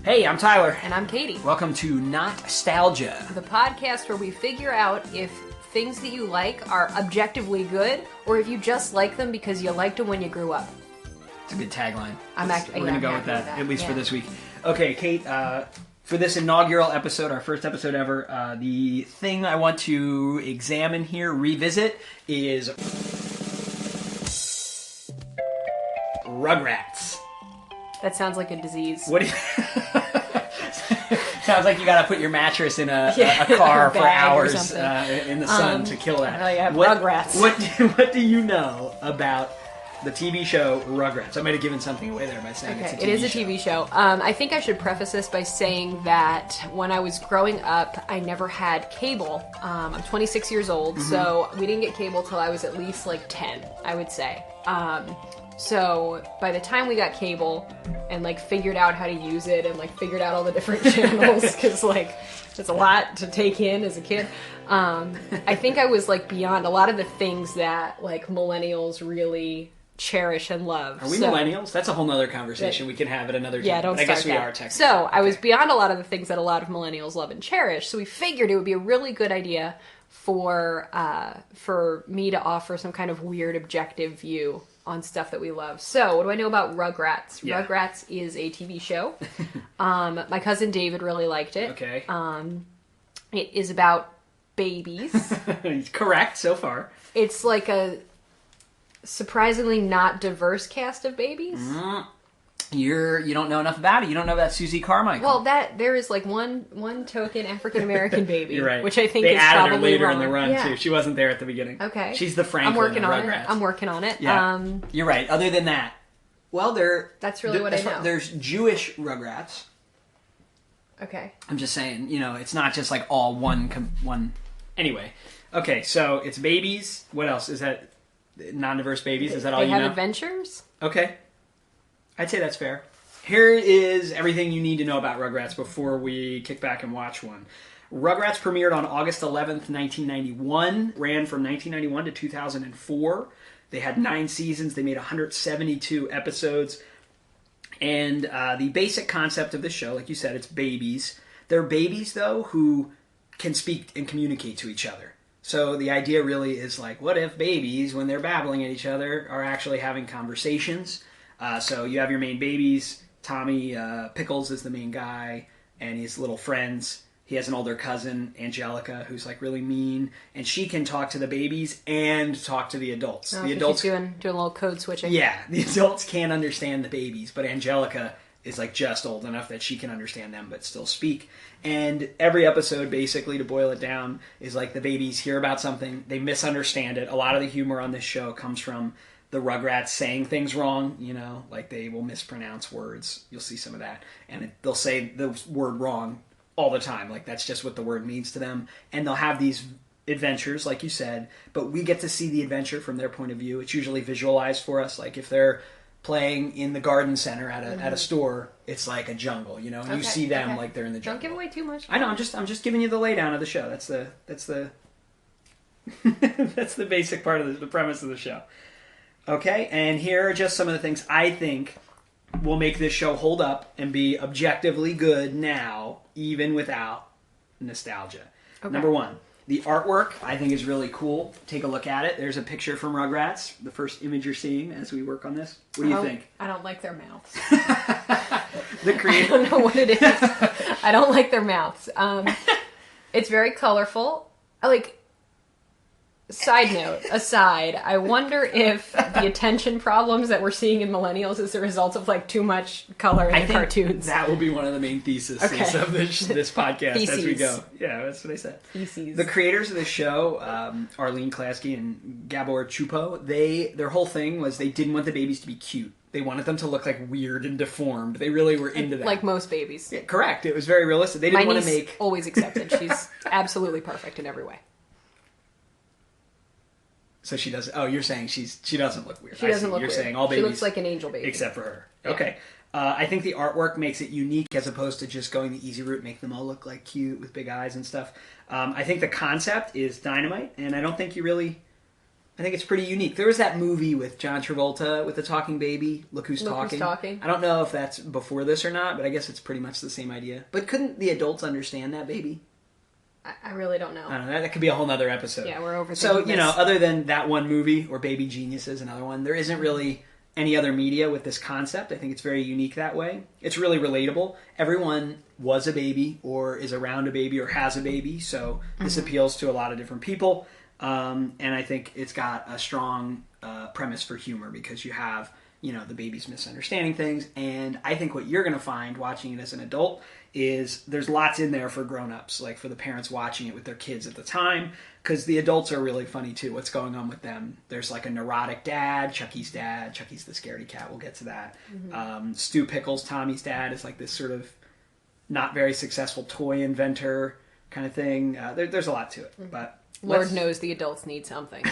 Hey, I'm Tyler. And I'm Katie. Welcome to Not-Stalgia. The podcast where we figure out if things that you like are objectively good or if you just like them because you liked them when you grew up. It's a good tagline. We're going to go with that, at least for this week. Okay, Kate, for this inaugural episode, our first episode ever, the thing I want to examine here, revisit, is Rugrats. That sounds like a disease. What do you... Sounds like you got to put your mattress in a car for hours in the sun to kill that. Oh yeah, Rugrats. What do you know about the TV show Rugrats? I might have given something away there by saying it's a TV show. It is a TV show. I think I should preface this by saying that when I was growing up, I never had cable. I'm 26 years old, so we didn't get cable till I was at least like 10, I would say. So by the time we got cable and like figured out how to use it and like figured out all the different channels, because like it's a lot to take in as a kid, I think I was like beyond a lot of the things that like millennials really cherish and love. Are we millennials? That's a whole nother conversation we can have at another time. Yeah, don't but I start guess we that. are technically. So I was beyond a lot of the things that a lot of millennials love and cherish. So we figured it would be a really good idea for me to offer some kind of weird objective view on stuff that we love. So, what do I know about Rugrats? Yeah. Rugrats is a TV show. My cousin David really liked it. Okay. It is about babies. Correct so far. It's like a surprisingly not diverse cast of babies. You don't know enough about it. You don't know about Susie Carmichael. Well, there is like one token African American baby, You're right. which I think they is added probably her later wrong. in the run Yeah. too. She wasn't there at the beginning. Okay, she's the Franklin of Rugrats. I'm working on it. Yeah, you're right. Other than that, well, that's really what I know. There's Jewish Rugrats. Okay, I'm just saying, it's not just like all one. Anyway, okay, so it's babies. What else is that? Non-diverse babies. Is that all you know? They have adventures. Okay, I'd say that's fair. Here is everything you need to know about Rugrats before we kick back and watch one. Rugrats premiered on August 11th, 1991. Ran from 1991 to 2004. They had 9 seasons. They made 172 episodes. And the basic concept of the show, like you said, it's babies. They're babies, though, who can speak and communicate to each other. So the idea really is like, what if babies, when they're babbling at each other, are actually having conversations? So you have your main babies. Tommy Pickles is the main guy, and his little friends. He has an older cousin, Angelica, who's like really mean, and she can talk to the babies and talk to the adults. Oh, the so adults she's doing a little code switching. Yeah, the adults can't understand the babies, but Angelica is like just old enough that she can understand them but still speak. And every episode, basically, to boil it down, is like the babies hear about something, they misunderstand it. A lot of the humor on this show comes from the Rugrats saying things wrong, like they will mispronounce words. You'll see some of that. And they'll say the word wrong all the time. Like that's just what the word means to them. And they'll have these adventures, like you said, but we get to see the adventure from their point of view. It's usually visualized for us. Like if they're playing in the garden center at a store, it's like a jungle, and you see them like they're in the jungle. Don't give away too much. I know, I'm just giving you the laydown of the show. That's the that's the basic part of the premise of the show. Okay, and here are just some of the things I think will make this show hold up and be objectively good now, even without nostalgia. Okay. Number 1, the artwork I think is really cool. Take a look at it. There's a picture from Rugrats, the first image you're seeing as we work on this. What do you think? I don't like their mouths. The creator. I don't know what it is. I don't like their mouths. It's very colorful. Side note aside, I wonder if the attention problems that we're seeing in millennials is the result of like too much color in the cartoons. That will be one of the main theses of this podcast as we go. Yeah, that's what I said. Theses. The creators of the show, Arlene Klasky and Gabor Chupo, their whole thing was they didn't want the babies to be cute. They wanted them to look like weird and deformed. They really were into that. Like most babies. Yeah, correct. It was very realistic. They didn't want to make... always accepted. She's absolutely perfect in every way. So she doesn't... Oh, you're saying she doesn't look weird. She doesn't look weird. weird. You're saying all babies... She looks like an angel baby. Except for her. Yeah. Okay. I think the artwork makes it unique as opposed to just going the easy route, make them all look like cute with big eyes and stuff. I think the concept is dynamite, and I don't think you really I think it's pretty unique. There was that movie with John Travolta with the talking baby, Look Who's Talking. I don't know if that's before this or not, but I guess it's pretty much the same idea. But couldn't the adults understand that baby? I really don't know. I don't know. That could be a whole nother episode. Yeah, we're overthinking So, this. other than that one movie, or Baby Geniuses, another one, there isn't really any other media with this concept. I think it's very unique that way. It's really relatable. Everyone was a baby, or is around a baby, or has a baby, so this appeals to a lot of different people. And I think it's got a strong premise for humor, because you have, the babies misunderstanding things. And I think what you're going to find watching it as an adult is there's lots in there for grown-ups, like for the parents watching it with their kids at the time, because the adults are really funny too. What's going on with them? There's like a neurotic dad, Chucky's the scaredy cat, we'll get to that. Stu Pickles, Tommy's dad, is like this sort of not very successful toy inventor kind of thing. There's a lot to it, but Lord knows the adults need something.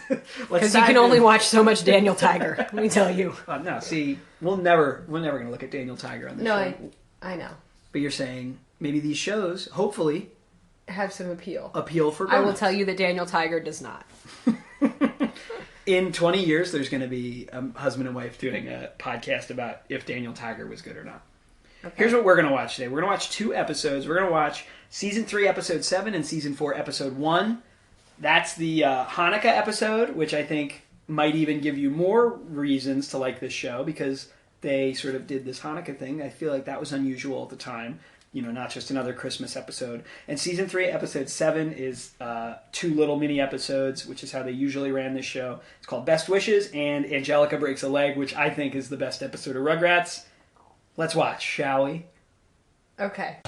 Because you can only watch so much Daniel Tiger, let me tell you. No, see, we're never going to look at Daniel Tiger on the show. No, I know. But you're saying maybe these shows, hopefully, have some appeal. Appeal for grown-ups. I will tell you that Daniel Tiger does not. In 20 years, there's going to be a husband and wife doing a podcast about if Daniel Tiger was good or not. Okay. Here's what we're going to watch today. We're going to watch 2 episodes. We're going to watch Season 3, Episode 7, and Season 4, Episode 1. That's the Hanukkah episode, which I think might even give you more reasons to like this show, because they sort of did this Hanukkah thing. I feel like that was unusual at the time. Not just another Christmas episode. And Season 3, Episode 7 is 2 little mini episodes, which is how they usually ran this show. It's called Best Wishes and Angelica Breaks a Leg, which I think is the best episode of Rugrats. Let's watch, shall we? Okay.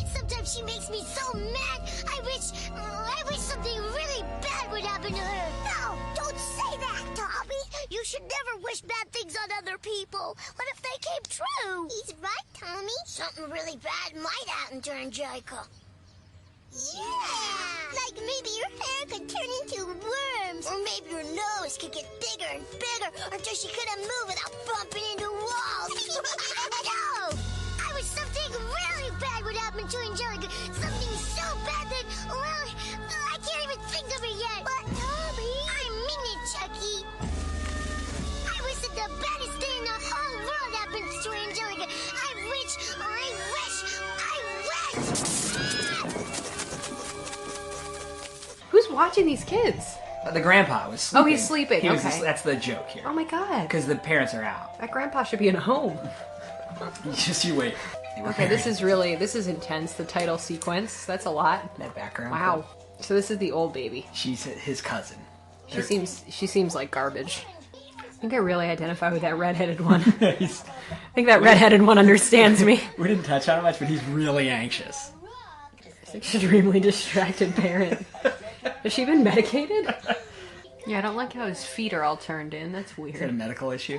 Sometimes she makes me so mad. I wish something really bad would happen to her. No, don't say that, Tommy. You should never wish bad things on other people. What if they came true? He's right, Tommy. Something really bad might happen to Angelica. Yeah! Like maybe your hair could turn into worms. Or maybe your nose could get bigger and bigger until she couldn't move without bumping into walls. No! I wish something really bad would happen to Angelica. Something so bad that, well, I can't even think of it yet. But, Tommy, I mean it, Chucky. I wish that the baddest thing in the whole world happens to Angelica. I wish. Who's watching these kids? The grandpa was sleeping. Oh, he's sleeping. That's the joke here. Oh my god. Because the parents are out. That grandpa should be in a home. You wait. Okay, this is intense. The title sequence. That's a lot. That background. Wow. So this is the old baby. She's his cousin. She seems like garbage. I think I really identify with that redheaded one. I think that redheaded one understands me. We didn't touch on it much, but he's really anxious. He's an extremely distracted parent. Has she been medicated? Yeah, I don't like how his feet are all turned in. That's weird. Is that a medical issue?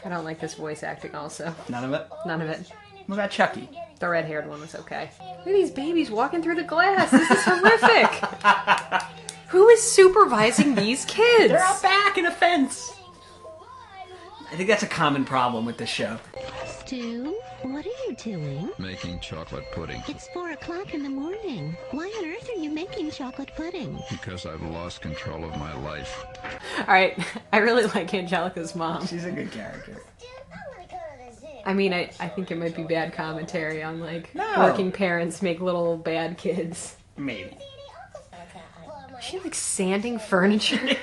I don't like this voice acting also. None of it? None of it. What about Chucky? The red-haired one was okay. Look at these babies walking through the glass. This is horrific. Who is supervising these kids? They're out back in a fence. I think that's a common problem with this show. Stu, what are you doing? Making chocolate pudding. It's 4 o'clock in the morning. Why on earth are you making chocolate pudding? Because I've lost control of my life. All right, I really like Angelica's mom. She's a good character. I mean, I think it might be bad commentary on, working parents make little bad kids. Maybe. Is she, sanding furniture?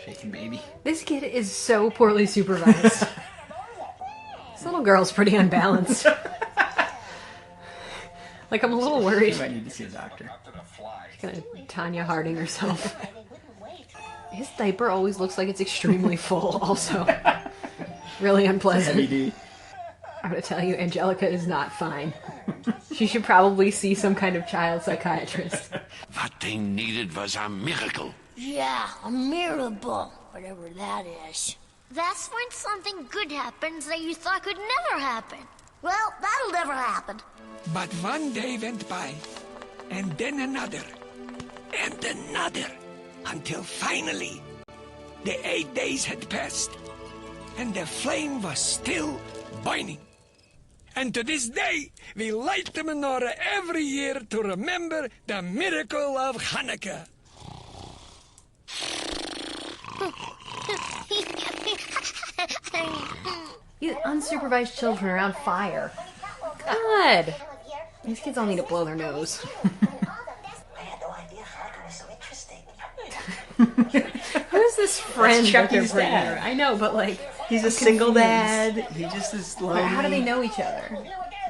Shaking baby. This kid is so poorly supervised. This little girl's pretty unbalanced. I'm a little worried. She might need to see a doctor. She's gonna Tanya Harding herself. His diaper always looks like it's extremely full, also. Really unpleasant. Heavy D. I'm gonna tell you, Angelica is not fine. She should probably see some kind of child psychiatrist. What they needed was a miracle. Yeah, a miracle, whatever that is. That's when something good happens that you thought could never happen. Well, that'll never happen. But one day went by, and then another, and another, until finally, the 8 days had passed, and the flame was still burning. And to this day, we light the menorah every year to remember the miracle of Hanukkah. You unsupervised children around fire. God. These kids all need to blow their nose. I had no idea Hanukkah was so interesting. Who's this friend? That's that they're Chucky's bringing dad. around? I know, but like, He's a I'm single confused. dad. He just is lonely. How do they know each other?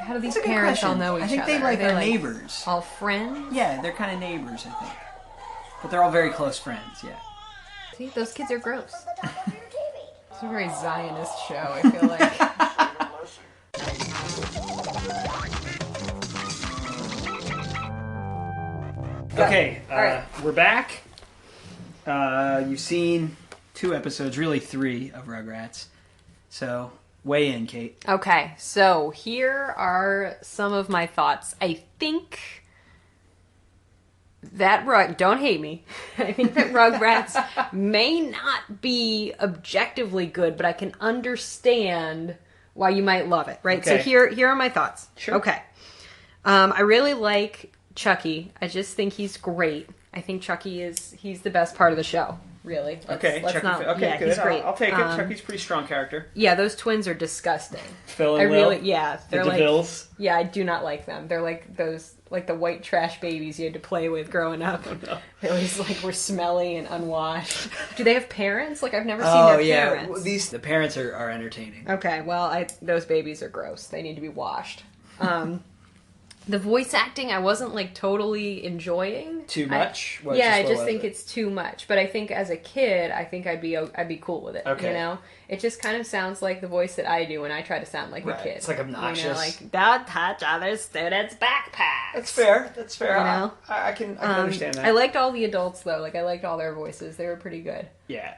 How do these That's a good parents all question. know each other? I think they like Are their neighbors. All friends? Yeah, they're kind of neighbors, I think. But they're all very close friends, yeah. See, those kids are gross. It's a very Zionist show, I feel like. Okay, All right. we're back. You've seen 2 episodes, really 3 of Rugrats. So, weigh in, Kate. Okay, so here are some of my thoughts. I think that don't hate me. I think that Rugrats may not be objectively good, but I can understand why you might love it, right? Okay. So here are my thoughts. Sure. Okay. I really like Chucky. I just think he's great. I think he's the best part of the show, really. Okay, Chucky. Okay, yeah, good. he's great. I'll take it. Chucky's a pretty strong character. Yeah, those twins are disgusting. Phil and Will. Yeah, The they're like, DeVilles. yeah, I do not like them. They're like those, like the white trash babies you had to play with growing up. No. They always like were smelly and unwashed. Do they have parents? Like I've never seen Oh, their yeah. parents. Well, the parents are entertaining. Okay, well, those babies are gross. They need to be washed. The voice acting, I wasn't like totally enjoying. Too much? I just think it's too much. But I think as a kid, I think I'd be cool with it. Okay. You know, it just kind of sounds like the voice that I do when I try to sound like Right. a kid. It's like obnoxious. You know, like don't touch other students' backpacks. That's fair. That's fair. You know? I can understand that. I liked all the adults though. Like I liked all their voices. They were pretty good. Yeah.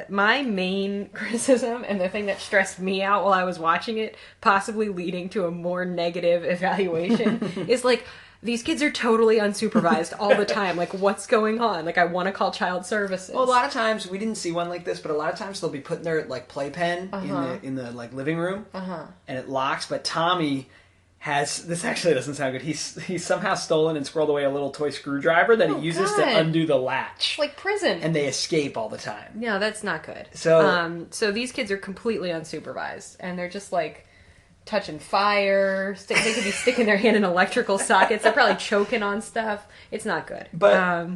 My main criticism and the thing that stressed me out while I was watching it, possibly leading to a more negative evaluation, is like these kids are totally unsupervised all the time. Like, what's going on? Like, I want to call child services. Well, a lot of times we didn't see one like this, but a lot of times they'll be putting their like playpen in the like living room, and it locks. But Tommy has this actually doesn't sound good. He's somehow stolen and squirreled away a little toy screwdriver that he uses to undo the latch. like prison. And they escape all the time. No, that's not good. So- so these kids are completely unsupervised, and they're just like touching fire. They could be sticking their hand in electrical sockets. They're probably choking on stuff. It's not good. But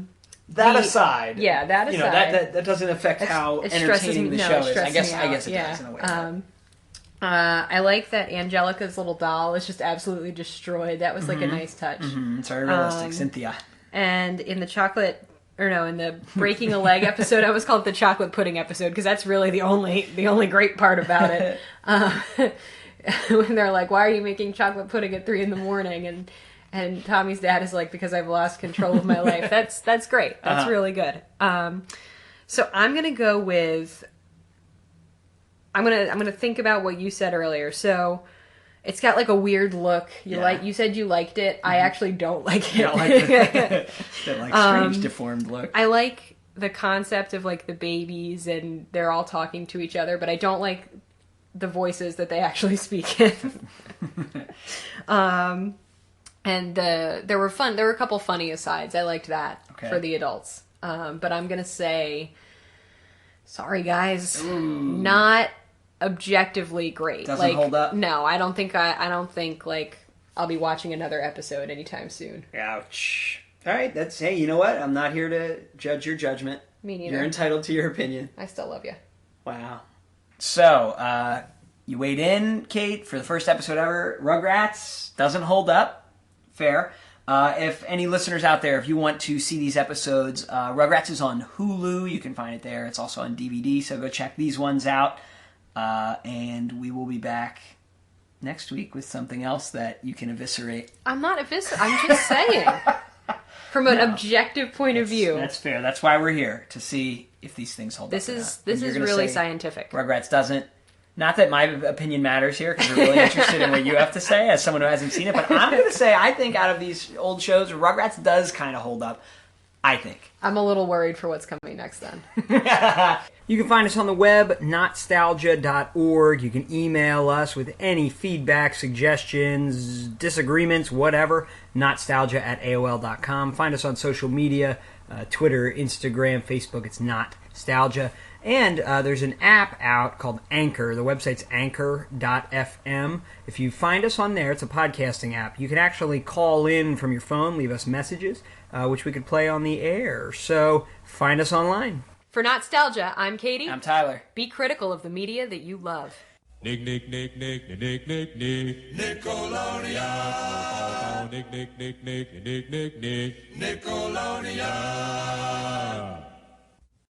that aside, you know, that doesn't affect how it stresses entertaining me- the no, show it is. I stresses guess me I guess it out. does in a way. I like that Angelica's little doll is just absolutely destroyed. That was like a nice touch. It's very realistic, Cynthia. And in the Breaking a Leg episode, I always call it the chocolate pudding episode because that's really the only great part about it. When they're like, "Why are you making chocolate pudding at 3 a.m?" and Tommy's dad is like, "Because I've lost control of my life." That's great. That's really good. So I'm gonna go with. I'm gonna think about what you said earlier. So it's got like a weird look. You said you liked it. I actually don't like it. You don't like that like strange deformed look. I like the concept of like the babies and they're all talking to each other, but I don't like the voices that they actually speak in. And there were a couple funny asides. I liked that for the adults. But I'm gonna say, sorry guys, not objectively great. Doesn't hold up? No, I don't think like I'll be watching another episode anytime soon. Ouch. All right, hey, you know what? I'm not here to judge your judgment. Me neither. You're entitled to your opinion. I still love you. Wow. So, you weighed in, Kate, for the first episode ever. Rugrats doesn't hold up. Fair. If any listeners out there, if you want to see these episodes, Rugrats is on Hulu. You can find it there. It's also on DVD, so go check these ones out. And we will be back next week with something else that you can eviscerate. I'm not eviscerating. I'm just saying. From an objective point of view. That's fair. That's why we're here, to see if these things hold up. This is really scientific. Rugrats doesn't. Not that my opinion matters here, because we're really interested in what you have to say as someone who hasn't seen it, but I'm going to say I think out of these old shows, Rugrats does kind of hold up. I think. I'm a little worried for what's coming next then. You can find us on the web, Not-Stalgia.org. You can email us with any feedback, suggestions, disagreements, whatever. Notstalgia@AOL.com. Find us on social media, Twitter, Instagram, Facebook. It's Not-Stalgia. And there's an app out called Anchor. The website's anchor.fm. If you find us on there, it's a podcasting app. You can actually call in from your phone, leave us messages, which we could play on the air. So find us online. For Not-Stalgia, I'm Katie. I'm Tyler. Be critical of the media that you love. Nick, Nick, Nick, Nick, Nick, Nick, Nick, Nickelodeon. Nick, Nick, Nick, Nick, Nick, Nick, Nick, Nickelodeon.